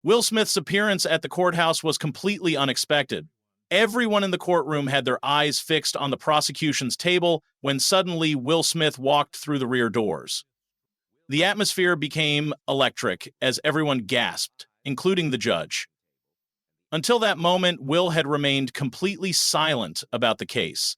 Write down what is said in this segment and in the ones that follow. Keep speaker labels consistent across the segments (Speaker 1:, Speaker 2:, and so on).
Speaker 1: Will Smith's appearance at the courthouse was completely unexpected. Everyone in the courtroom had their eyes fixed on the prosecution's table when suddenly Will Smith walked through the rear doors. The atmosphere became electric as everyone gasped, including the judge. Until that moment, Will had remained completely silent about the case.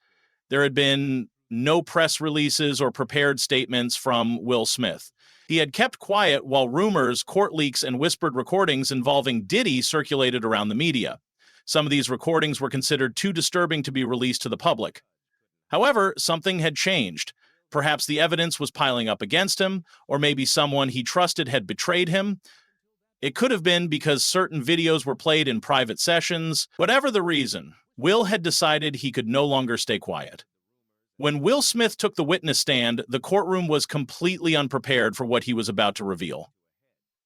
Speaker 1: There had been no press releases or prepared statements from Will Smith. He had kept quiet while rumors, court leaks, and whispered recordings involving Diddy circulated around the media. Some of these recordings were considered too disturbing to be released to the public. However, something had changed. Perhaps the evidence was piling up against him, or maybe someone he trusted had betrayed him. It could have been because certain videos were played in private sessions. Whatever the reason, Will had decided he could no longer stay quiet. When Will Smith took the witness stand, the courtroom was completely unprepared for what he was about to reveal.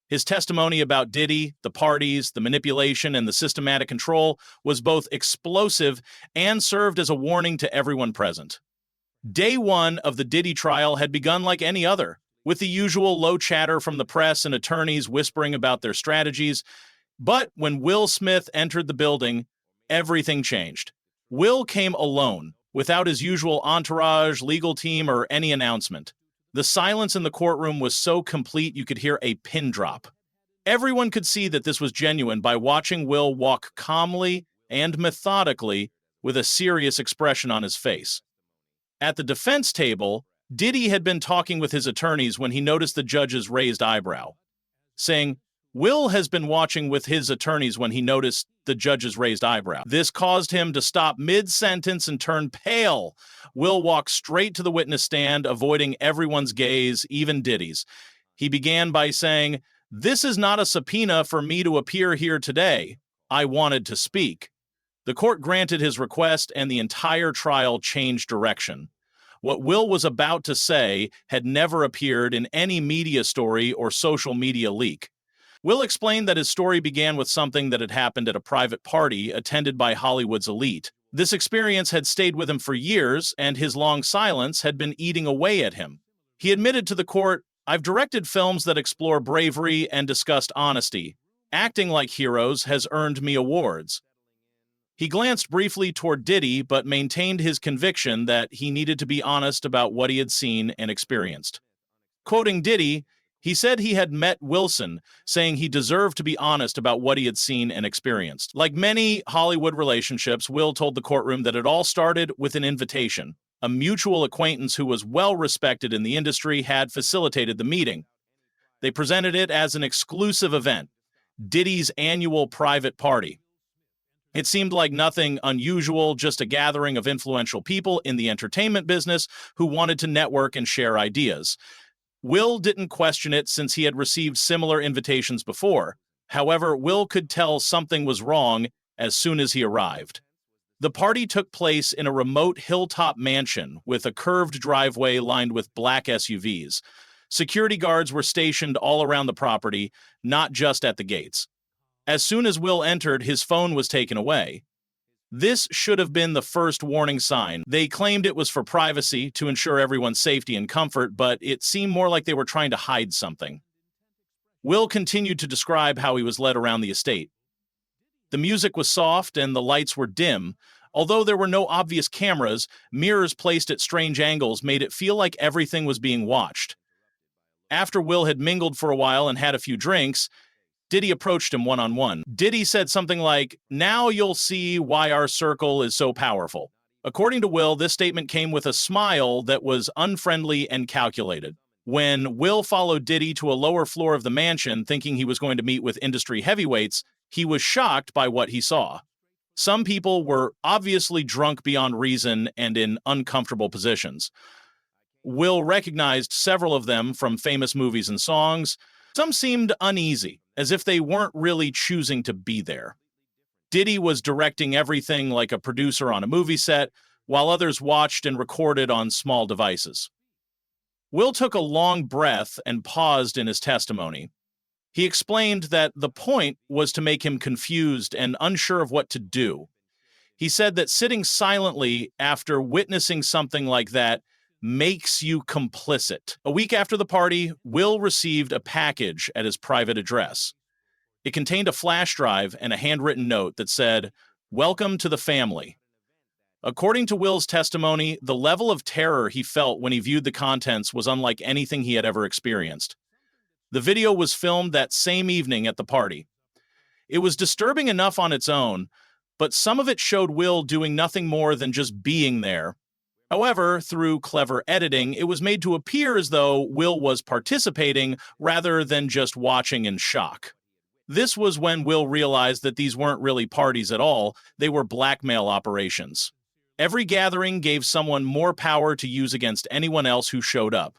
Speaker 1: His testimony about Diddy, the parties, the manipulation, and the systematic control was both explosive and served as a warning to everyone present. Day one of the Diddy trial had begun like any other, with the usual low chatter from the press and attorneys whispering about their strategies. But when Will Smith entered the building, everything changed. Will came alone, without his usual entourage, legal team, or any announcement. The silence in the courtroom was so complete you could hear a pin drop. Everyone could see that this was genuine by watching Will walk calmly and methodically with a serious expression on his face. At the defense table, Diddy had been talking with his attorneys when he noticed the judge's raised eyebrow, saying, Will has been watching with his attorneys when he noticed the judge's raised eyebrow. This caused him to stop mid-sentence and turn pale. Will walked straight to the witness stand, avoiding everyone's gaze, even Diddy's. He began by saying, "This is not a subpoena for me to appear here today. I wanted to speak." The court granted his request, and the entire trial changed direction. What Will was about to say had never appeared in any media story or social media leak. Will explained that his story began with something that had happened at a private party attended by Hollywood's elite. This experience had stayed with him for years, and his long silence had been eating away at him. He admitted to the court, "I've directed films that explore bravery and discussed honesty. Acting like heroes has earned me awards." He glanced briefly toward Diddy, but maintained his conviction that he needed to be honest about what he had seen and experienced. Quoting Diddy, he said he had met Wilson, saying he deserved to be honest about what he had seen and experienced. Like many Hollywood relationships, Will told the courtroom that it all started with an invitation. A mutual acquaintance who was well respected in the industry had facilitated the meeting. They presented it as an exclusive event, Diddy's annual private party. It seemed like nothing unusual, just a gathering of influential people in the entertainment business who wanted to network and share ideas. Will didn't question it since he had received similar invitations before. However, Will could tell something was wrong as soon as he arrived. The party took place in a remote hilltop mansion with a curved driveway lined with black SUVs. Security guards were stationed all around the property, not just at the gates. As soon as Will entered, his phone was taken away. This should have been the first warning sign. They claimed it was for privacy to ensure everyone's safety and comfort, but it seemed more like they were trying to hide something. Will continued to describe how he was led around the estate. The music was soft and the lights were dim. Although there were no obvious cameras, mirrors placed at strange angles made it feel like everything was being watched. After Will had mingled for a while and had a few drinks, Diddy approached him one-on-one. Diddy said something like, "Now you'll see why our circle is so powerful." According to Will, this statement came with a smile that was unfriendly and calculated. When Will followed Diddy to a lower floor of the mansion, thinking he was going to meet with industry heavyweights, he was shocked by what he saw. Some people were obviously drunk beyond reason and in uncomfortable positions. Will recognized several of them from famous movies and songs. Some seemed uneasy, as if they weren't really choosing to be there. Diddy was directing everything like a producer on a movie set, while others watched and recorded on small devices. Will took a long breath and paused in his testimony. He explained that the point was to make him confused and unsure of what to do. He said that sitting silently after witnessing something like that makes you complicit. A week after the party, Will received a package at his private address. It contained a flash drive and a handwritten note that said, "Welcome to the family." According to Will's testimony, the level of terror he felt when he viewed the contents was unlike anything he had ever experienced. The video was filmed that same evening at the party. It was disturbing enough on its own, but some of it showed Will doing nothing more than just being there. However, through clever editing, it was made to appear as though Will was participating rather than just watching in shock. This was when Will realized that these weren't really parties at all, they were blackmail operations. Every gathering gave someone more power to use against anyone else who showed up.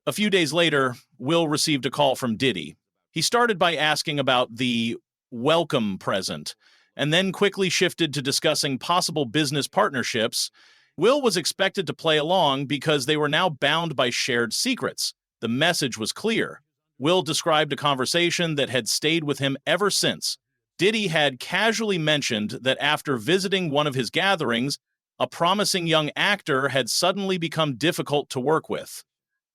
Speaker 1: A few days later, Will received a call from Diddy. He started by asking about the welcome present, and then quickly shifted to discussing possible business partnerships. Will was expected to play along because they were now bound by shared secrets. The message was clear. Will described a conversation that had stayed with him ever since. Diddy had casually mentioned that after visiting one of his gatherings, a promising young actor had suddenly become difficult to work with.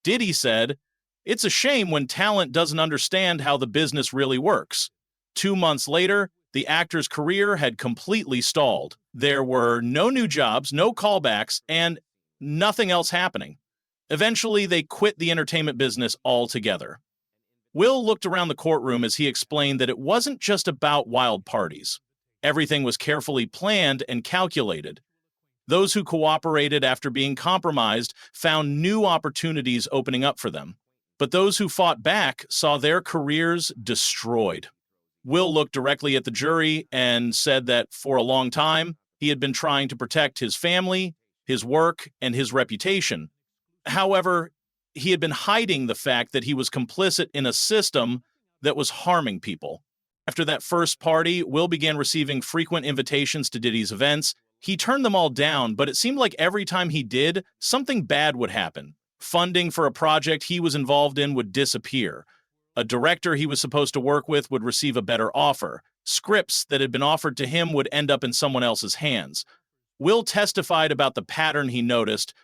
Speaker 1: Diddy said, "It's a shame when talent doesn't understand how the business really works." 2 months later, the actor's career had completely stalled. There were no new jobs, no callbacks, and nothing else happening. Eventually, they quit the entertainment business altogether. Will looked around the courtroom as he explained that it wasn't just about wild parties. Everything was carefully planned and calculated. Those who cooperated after being compromised found new opportunities opening up for them. But those who fought back saw their careers destroyed. Will looked directly at the jury and said that for a long time, he had been trying to protect his family, his work, and his reputation. However, he had been hiding the fact that he was complicit in a system that was harming people. After that first party, Will began receiving frequent invitations to Diddy's events. He turned them all down, but it seemed like every time he did, something bad would happen. Funding for a project he was involved in would disappear. A director he was supposed to work with would receive a better offer. Scripts that had been offered to him would end up in someone else's hands. Will testified about the pattern he noticed.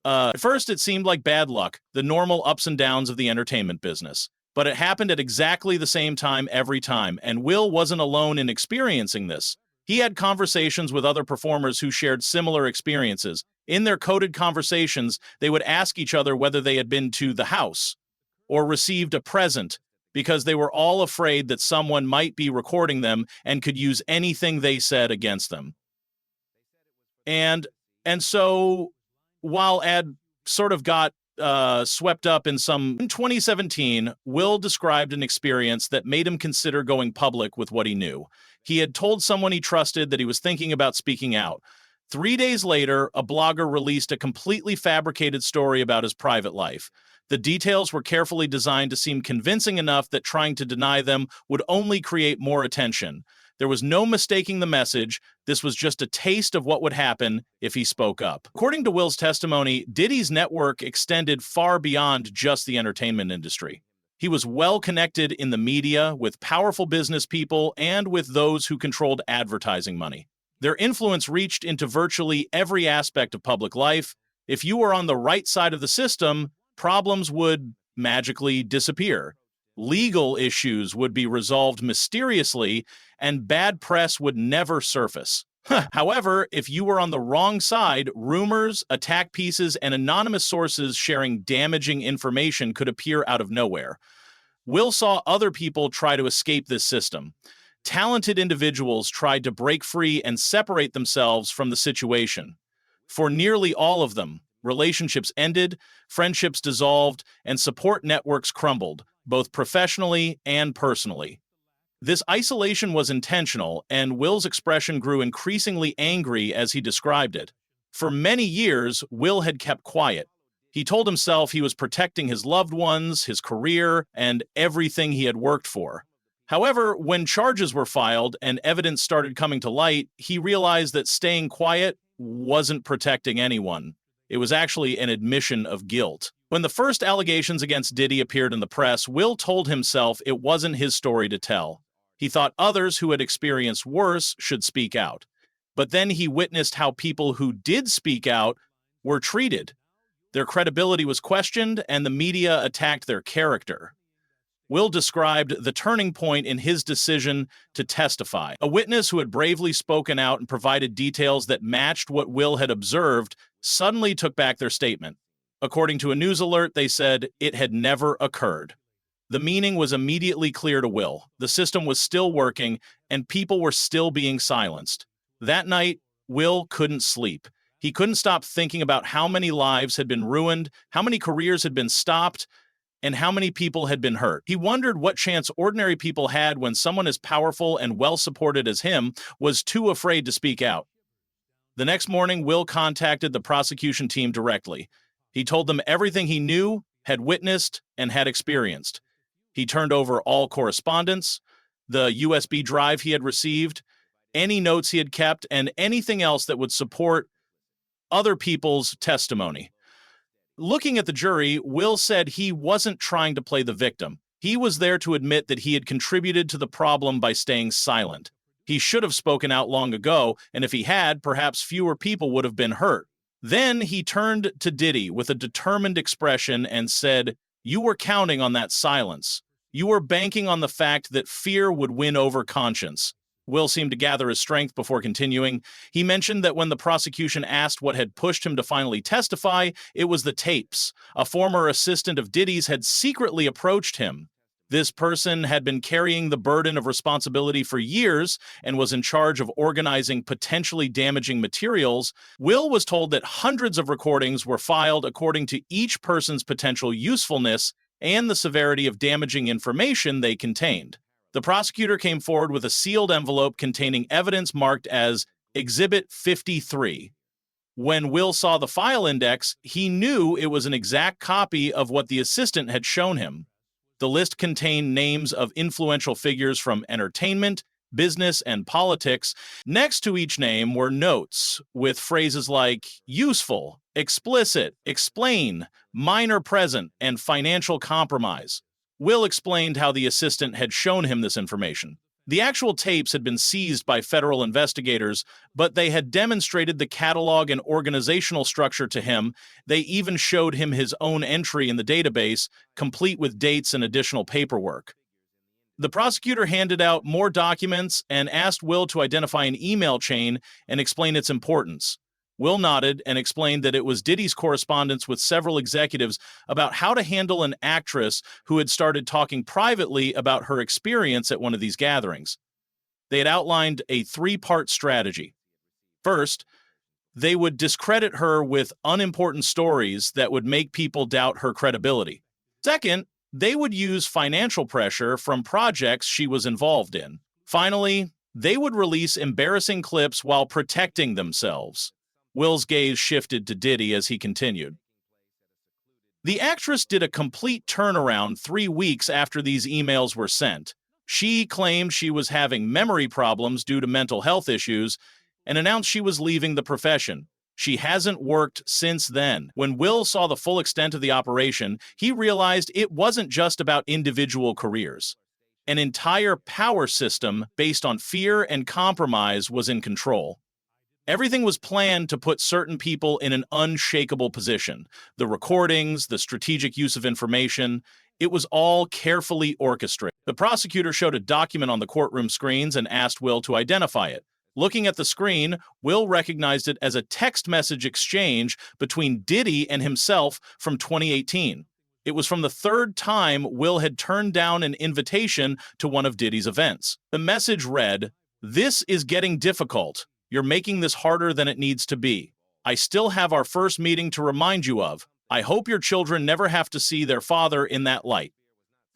Speaker 1: At first, it seemed like bad luck, the normal ups and downs of the entertainment business. But it happened at exactly the same time every time, and Will wasn't alone in experiencing this. He had conversations with other performers who shared similar experiences. In their coded conversations, they would ask each other whether they had been to the house or received a present, because they were all afraid that someone might be recording them and could use anything they said against them. And so while Ed sort of got swept up in some... In 2017, Will described an experience that made him consider going public with what he knew. He had told someone he trusted that he was thinking about speaking out. 3 days later, a blogger released a completely fabricated story about his private life. The details were carefully designed to seem convincing enough that trying to deny them would only create more attention. There was no mistaking the message. This was just a taste of what would happen if he spoke up. According to Will's testimony, Diddy's network extended far beyond just the entertainment industry. He was well connected in the media, with powerful business people, and with those who controlled advertising money. Their influence reached into virtually every aspect of public life. If you were on the right side of the system, problems would magically disappear. Legal issues would be resolved mysteriously, and bad press would never surface. However, if you were on the wrong side, rumors, attack pieces, and anonymous sources sharing damaging information could appear out of nowhere. Will saw other people try to escape this system. Talented individuals tried to break free and separate themselves from the situation. For nearly all of them, relationships ended, friendships dissolved, and support networks crumbled, both professionally and personally. This isolation was intentional, and Will's expression grew increasingly angry as he described it. For many years, Will had kept quiet. He told himself he was protecting his loved ones, his career, and everything he had worked for. However, when charges were filed and evidence started coming to light, he realized that staying quiet wasn't protecting anyone. It was actually an admission of guilt. When the first allegations against Diddy appeared in the press, Will told himself it wasn't his story to tell. He thought others who had experienced worse should speak out. But then he witnessed how people who did speak out were treated. Their credibility was questioned, and the media attacked their character. Will described the turning point in his decision to testify. A witness who had bravely spoken out and provided details that matched what Will had observed suddenly took back their statement. According to a news alert, they said it had never occurred. The meaning was immediately clear to Will. The system was still working, and people were still being silenced. That night, Will couldn't sleep. He couldn't stop thinking about how many lives had been ruined, how many careers had been stopped, and how many people had been hurt. He wondered what chance ordinary people had when someone as powerful and well-supported as him was too afraid to speak out. The next morning, Will contacted the prosecution team directly. He told them everything he knew, had witnessed, and had experienced. He turned over all correspondence, the USB drive he had received, any notes he had kept, and anything else that would support other people's testimony. Looking at the jury, Will said he wasn't trying to play the victim. He was there to admit that he had contributed to the problem by staying silent. He should have spoken out long ago, and if he had, perhaps fewer people would have been hurt. Then he turned to Diddy with a determined expression and said, "You were counting on that silence. You were banking on the fact that fear would win over conscience." Will seemed to gather his strength before continuing. He mentioned that when the prosecution asked what had pushed him to finally testify, it was the tapes. A former assistant of Diddy's had secretly approached him. This person had been carrying the burden of responsibility for years and was in charge of organizing potentially damaging materials. Will was told that hundreds of recordings were filed according to each person's potential usefulness and the severity of damaging information they contained. The prosecutor came forward with a sealed envelope containing evidence marked as Exhibit 53. When Will saw the file index, he knew it was an exact copy of what the assistant had shown him. The list contained names of influential figures from entertainment, business, and politics. Next to each name were notes with phrases like useful, explicit, explain, minor present, and financial compromise. Will explained how the assistant had shown him this information. The actual tapes had been seized by federal investigators, but they had demonstrated the catalog and organizational structure to him. They even showed him his own entry in the database, complete with dates and additional paperwork. The prosecutor handed out more documents and asked Will to identify an email chain and explain its importance. Will nodded and explained that it was Diddy's correspondence with several executives about how to handle an actress who had started talking privately about her experience at one of these gatherings. They had outlined a three-part strategy. First, they would discredit her with unimportant stories that would make people doubt her credibility. Second, they would use financial pressure from projects she was involved in. Finally, they would release embarrassing clips while protecting themselves. Will's gaze shifted to Diddy as he continued. The actress did a complete turnaround 3 weeks after these emails were sent. She claimed she was having memory problems due to mental health issues and announced she was leaving the profession. She hasn't worked since then. When Will saw the full extent of the operation, he realized it wasn't just about individual careers. An entire power system based on fear and compromise was in control. Everything was planned to put certain people in an unshakable position. The recordings, the strategic use of information, it was all carefully orchestrated. The prosecutor showed a document on the courtroom screens and asked Will to identify it. Looking at the screen, Will recognized it as a text message exchange between Diddy and himself from 2018. It was from the third time Will had turned down an invitation to one of Diddy's events. The message read, "This is getting difficult. You're making this harder than it needs to be. I still have our first meeting to remind you of. I hope your children never have to see their father in that light."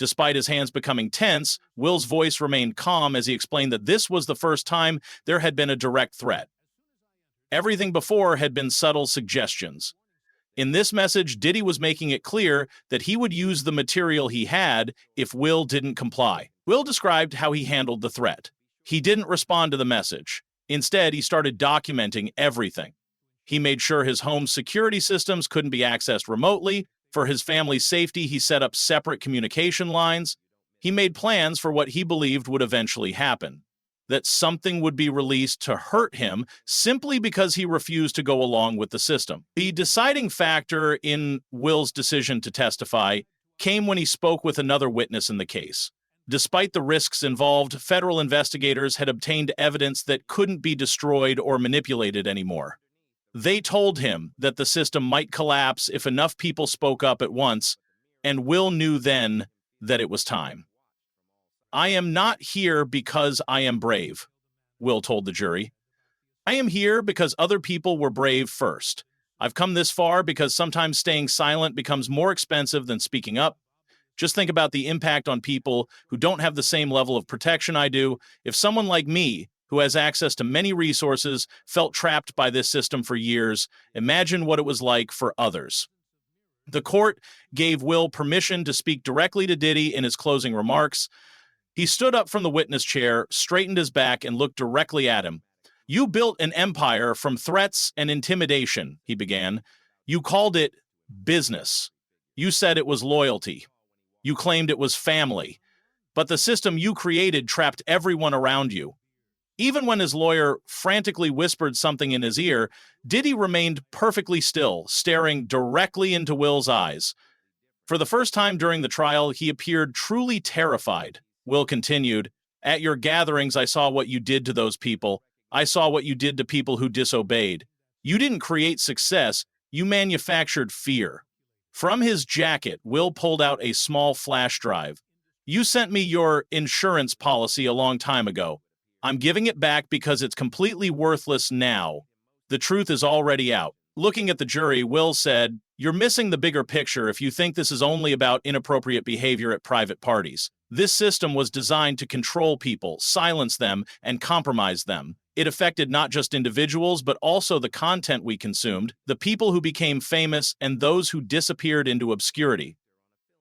Speaker 1: Despite his hands becoming tense, Will's voice remained calm as he explained that this was the first time there had been a direct threat. Everything before had been subtle suggestions. In this message, Diddy was making it clear that he would use the material he had if Will didn't comply. Will described how he handled the threat. He didn't respond to the message. Instead, he started documenting everything. He made sure his home's security systems couldn't be accessed remotely. For his family's safety, he set up separate communication lines. He made plans for what he believed would eventually happen. That something would be released to hurt him simply because he refused to go along with the system. The deciding factor in Will's decision to testify came when he spoke with another witness in the case. Despite the risks involved, federal investigators had obtained evidence that couldn't be destroyed or manipulated anymore. They told him that the system might collapse if enough people spoke up at once, and Will knew then that it was time. "I am not here because I am brave," Will told the jury. "I am here because other people were brave first. I've come this far because sometimes staying silent becomes more expensive than speaking up. Just think about the impact on people who don't have the same level of protection I do. If someone like me, who has access to many resources, felt trapped by this system for years, imagine what it was like for others." The court gave Will permission to speak directly to Diddy in his closing remarks. He stood up from the witness chair, straightened his back, and looked directly at him. "You built an empire from threats and intimidation," he began. "You called it business. You said it was loyalty. You claimed it was family. But the system you created trapped everyone around you." Even when his lawyer frantically whispered something in his ear, Diddy remained perfectly still, staring directly into Will's eyes. For the first time during the trial, he appeared truly terrified. Will continued, "At your gatherings, I saw what you did to those people. I saw what you did to people who disobeyed. You didn't create success, you manufactured fear." From his jacket, Will pulled out a small flash drive. "You sent me your insurance policy a long time ago. I'm giving it back because it's completely worthless now. The truth is already out." Looking at the jury, Will said, "You're missing the bigger picture if you think this is only about inappropriate behavior at private parties. This system was designed to control people, silence them, and compromise them. It affected not just individuals, but also the content we consumed, the people who became famous, and those who disappeared into obscurity."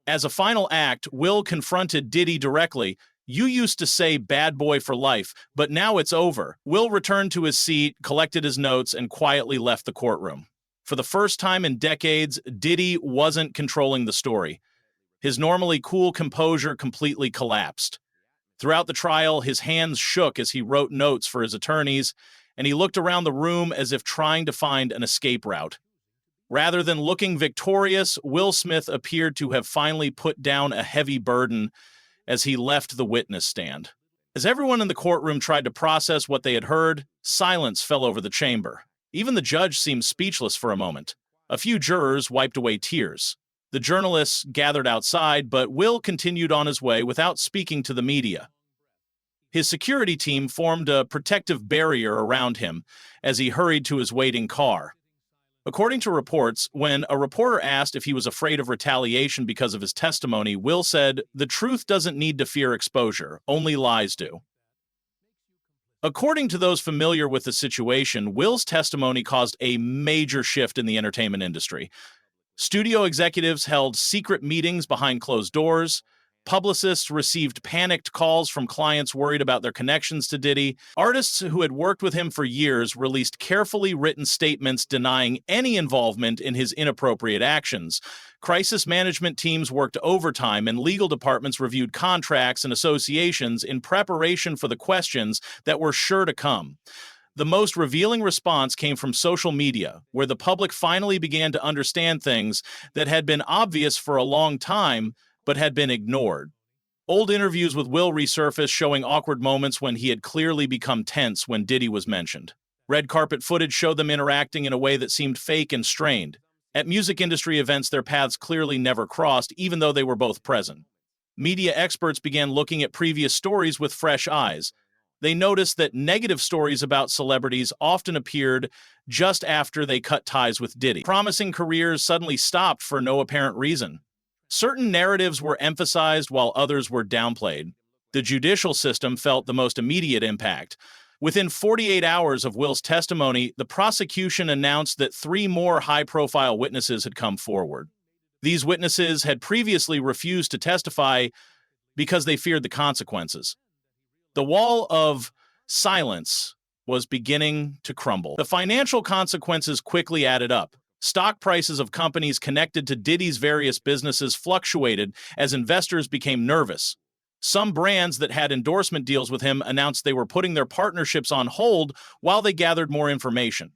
Speaker 1: As a final act, Will confronted Diddy directly. "You used to say bad boy for life, but now it's over." Will returned to his seat, collected his notes, and quietly left the courtroom. For the first time in decades, Diddy wasn't controlling the story. His normally cool composure completely collapsed. Throughout the trial, his hands shook as he wrote notes for his attorneys, and he looked around the room as if trying to find an escape route. Rather than looking victorious, Will Smith appeared to have finally put down a heavy burden as he left the witness stand. As everyone in the courtroom tried to process what they had heard, silence fell over the chamber. Even the judge seemed speechless for a moment. A few jurors wiped away tears. The journalists gathered outside, but Will continued on his way without speaking to the media. His security team formed a protective barrier around him as he hurried to his waiting car. According to reports, when a reporter asked if he was afraid of retaliation because of his testimony, Will said, "The truth doesn't need to fear exposure, only lies do." According to those familiar with the situation, Will's testimony caused a major shift in the entertainment industry. Studio executives held secret meetings behind closed doors. Publicists received panicked calls from clients worried about their connections to Diddy. Artists who had worked with him for years released carefully written statements denying any involvement in his inappropriate actions. Crisis management teams worked overtime, and legal departments reviewed contracts and associations in preparation for the questions that were sure to come. The most revealing response came from social media, where the public finally began to understand things that had been obvious for a long time, but had been ignored. Old interviews with Will resurfaced, showing awkward moments when he had clearly become tense when Diddy was mentioned. Red carpet footage showed them interacting in a way that seemed fake and strained. At music industry events, their paths clearly never crossed, even though they were both present. Media experts began looking at previous stories with fresh eyes. They noticed that negative stories about celebrities often appeared just after they cut ties with Diddy. Promising careers suddenly stopped for no apparent reason. Certain narratives were emphasized while others were downplayed. The judicial system felt the most immediate impact. Within 48 hours of Will's testimony, the prosecution announced that 3 more high-profile witnesses had come forward. These witnesses had previously refused to testify because they feared the consequences. The wall of silence was beginning to crumble. The financial consequences quickly added up. Stock prices of companies connected to Diddy's various businesses fluctuated as investors became nervous. Some brands that had endorsement deals with him announced they were putting their partnerships on hold while they gathered more information.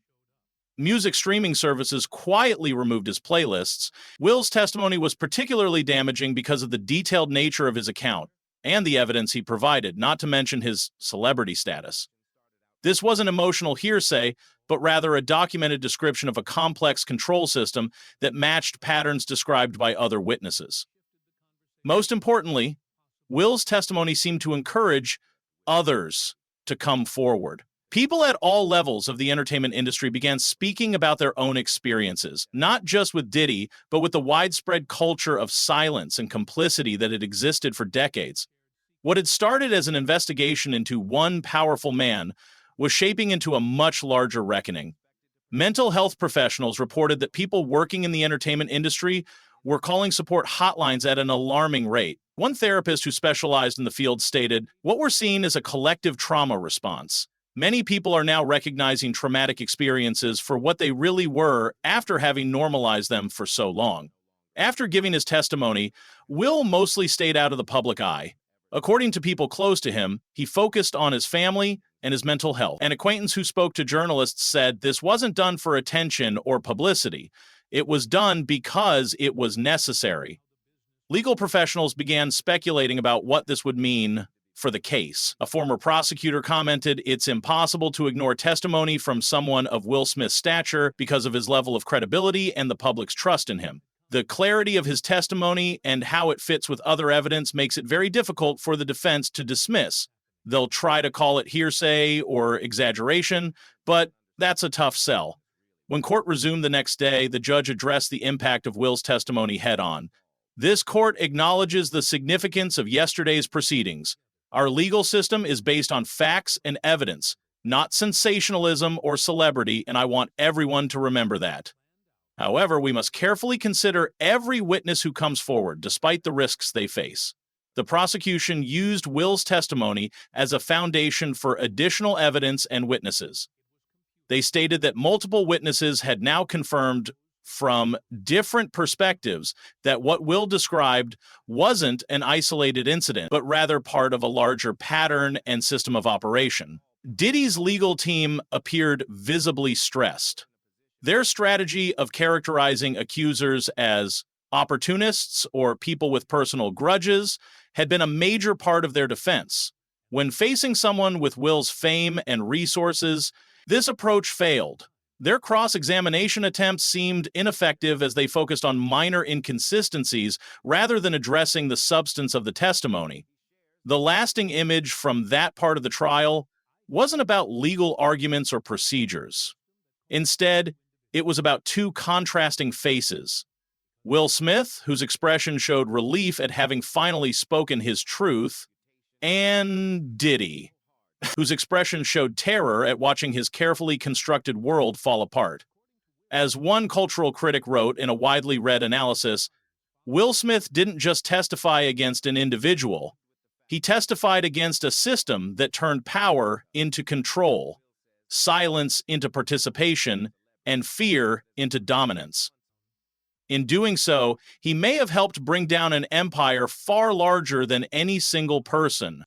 Speaker 1: music streaming services quietly removed his playlists, Will's testimony was particularly damaging because of the detailed nature of his account and the evidence he provided, not to mention his celebrity status. This wasn't emotional hearsay, but rather a documented description of a complex control system that matched patterns described by other witnesses. Most importantly, Will's testimony seemed to encourage others to come forward. People at all levels of the entertainment industry began speaking about their own experiences, not just with Diddy, but with the widespread culture of silence and complicity that had existed for decades. What had started as an investigation into one powerful man was shaping into a much larger reckoning. Mental health professionals reported that people working in the entertainment industry were calling support hotlines at an alarming rate. One therapist who specialized in the field stated, "What we're seeing is a collective trauma response. Many people are now recognizing traumatic experiences for what they really were after having normalized them for so long." After giving his testimony, Will mostly stayed out of the public eye. According to people close to him, he focused on his family and his mental health. An acquaintance who spoke to journalists said this wasn't done for attention or publicity. It was done because it was necessary. Legal professionals began speculating about what this would mean for the case. A former prosecutor commented, "It's impossible to ignore testimony from someone of Will Smith's stature because of his level of credibility and the public's trust in him. The clarity of his testimony and how it fits with other evidence makes it very difficult for the defense to dismiss. They'll try to call it hearsay or exaggeration, but that's a tough sell." When court resumed the next day, the judge addressed the impact of Will's testimony head-on. "This court acknowledges the significance of yesterday's proceedings. Our legal system is based on facts and evidence, not sensationalism or celebrity, and I want everyone to remember that. However, we must carefully consider every witness who comes forward, despite the risks they face." The prosecution used Will's testimony as a foundation for additional evidence and witnesses. They stated that multiple witnesses had now confirmed from different perspectives that what Will described wasn't an isolated incident, but rather part of a larger pattern and system of operation. Diddy's legal team appeared visibly stressed. Their strategy of characterizing accusers as opportunists or people with personal grudges had been a major part of their defense. When facing someone with Will's fame and resources, this approach failed. Their cross-examination attempts seemed ineffective as they focused on minor inconsistencies rather than addressing the substance of the testimony. The lasting image from that part of the trial wasn't about legal arguments or procedures. Instead, it was about two contrasting faces. Will Smith, whose expression showed relief at having finally spoken his truth, and Diddy, whose expression showed terror at watching his carefully constructed world fall apart. As one cultural critic wrote in a widely read analysis, Will Smith didn't just testify against an individual, he testified against a system that turned power into control, silence into participation, and fear into dominance. In doing so, he may have helped bring down an empire far larger than any single person.